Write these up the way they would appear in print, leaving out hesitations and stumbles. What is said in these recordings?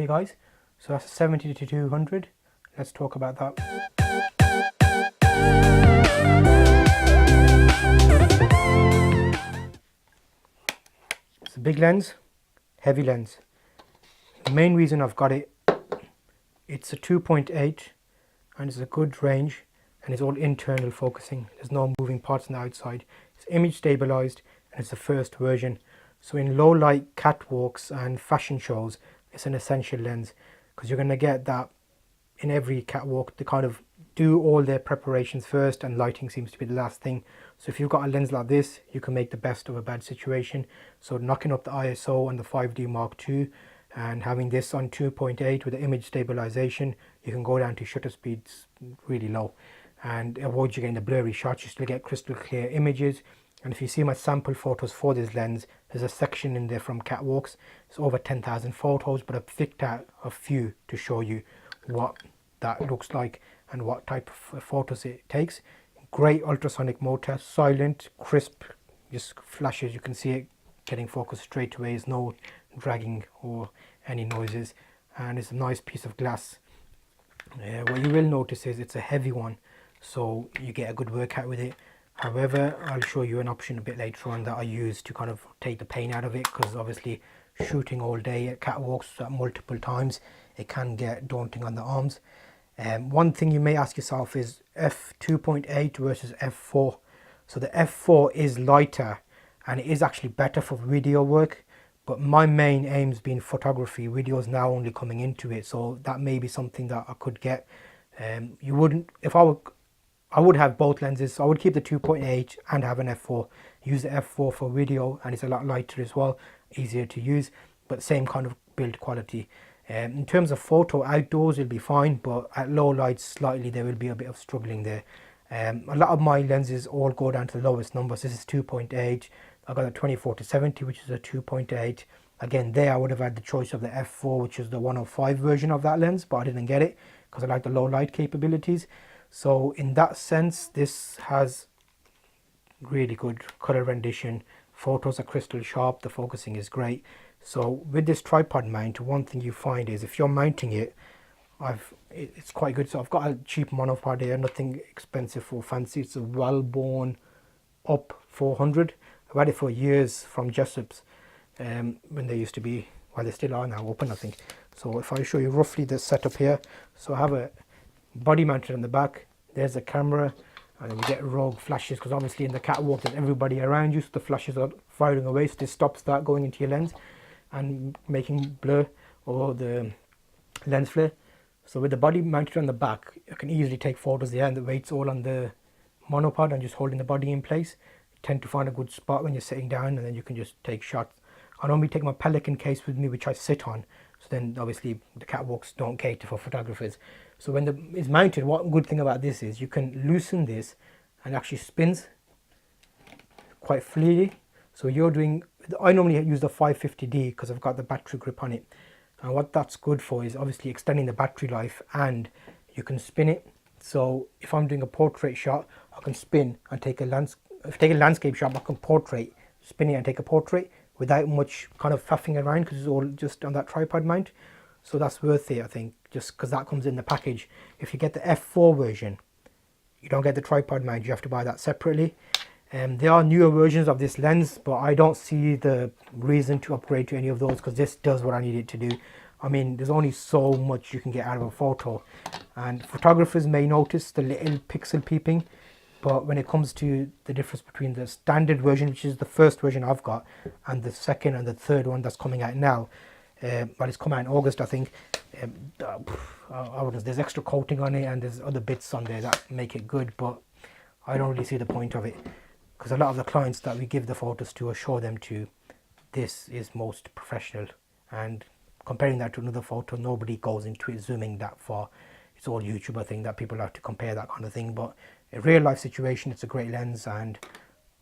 Okay guys, so that's 70 to 200. Let's talk about that. It's a big lens, heavy lens. The main reason I've got it, it's a 2.8 and it's a good range and it's all internal focusing. There's no moving parts on the outside. It's image stabilized and it's the first version. So in low light catwalks and fashion shows, it's an essential lens because you're going to get that in every catwalk. They kind of do all their preparations first and lighting seems to be the last thing. So if you've got a lens like this, you can make the best of a bad situation. So knocking up the ISO on the 5D Mark II and having this on 2.8 with the image stabilization, you can go down to shutter speeds really low and avoid you getting the blurry shots. You still get crystal clear images. And if you see my sample photos for this lens, there's a section in there from catwalks. It's over 10,000 photos, but I've picked out a few to show you what that looks like and what type of photos it takes. Great ultrasonic motor, silent, crisp, just flashes. You can see it getting focused straight away. There's no dragging or any noises, and it's a nice piece of glass. What you will notice is it's a heavy one, so you get a good workout with it. However, I'll show you an option a bit later on that I use to kind of take the pain out of it, because obviously shooting all day at catwalks at multiple times, it can get daunting on the arms. One thing you may ask yourself is f2.8 versus f4. So the f4 is lighter and it is actually better for video work, but my main aim's been photography. Video is now only coming into it, so that may be something that I could get. You wouldn't, if I would have both lenses, so I would keep the 2.8 and have an f4. Use the f4 for video and it's a lot lighter as well, easier to use, but same kind of build quality. In terms of photo outdoors, it'll be fine, but at low lights slightly there will be a bit of struggling there. A lot of my lenses all go down to the lowest numbers. This is 2.8. I got a 24 to 70, which is a 2.8. Again, there I would have had the choice of the f4, which is the 105 version of that lens, but I didn't get it because I like the low light capabilities. So in that sense, this has really good color rendition. Photos are crystal sharp, the focusing is great. So with this tripod mount, one thing you find is if you're mounting it, it's quite good. So I've got a cheap monopod here, nothing expensive or fancy. It's a Wellborn Up 400. I've had it for years from Jessop's, when they used to be, well, they still are now, open I think. So if I show you roughly the setup here, so I have a body mounted on the back, there's a camera, and then you get rogue flashes because obviously in the catwalk there's everybody around you, so the flashes are firing away, so this stops that going into your lens and making blur or the lens flare. So with the body mounted on the back, I can easily take photos there, and the weight's all on the monopod and just holding the body in place. You tend to find a good spot when you're sitting down, and then you can just take shots. I normally take my Pelican case with me, which I sit on, so then obviously the catwalks don't cater for photographers. So when it's mounted, one good thing about this is you can loosen this and it actually spins quite freely. So you're doing, I normally use the 550D because I've got the battery grip on it, and what that's good for is obviously extending the battery life, and you can spin it. So if I'm doing a portrait shot, I can spin and take a landscape shot, I can portrait, spin it and take a portrait without much kind of faffing around because it's all just on that tripod mount. So that's worth it, I think, just because that comes in the package. If you get the f4 version, you don't get the tripod mount, you have to buy that separately. There are newer versions of this lens, but I don't see the reason to upgrade to any of those because this does what I need it to do. I mean, there's only so much you can get out of a photo, and photographers may notice the little pixel peeping, but when it comes to the difference between the standard version, which is the first version I've got, and the second and the third one that's coming out now, but it's come out in August I think, there's extra coating on it and there's other bits on there that make it good, but I don't really see the point of it because a lot of the clients that we give the photos to or show them to, this is most professional, and comparing that to another photo, nobody goes into it zooming that far. It's all YouTuber thing that people like to compare that kind of thing, but in real life situation it's a great lens, and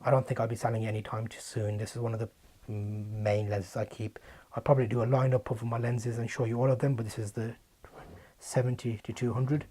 I don't think I'll be selling it anytime too soon. This is one of the main lenses I keep. I'll probably do a lineup of my lenses and show you all of them, but this is the 70 to 200.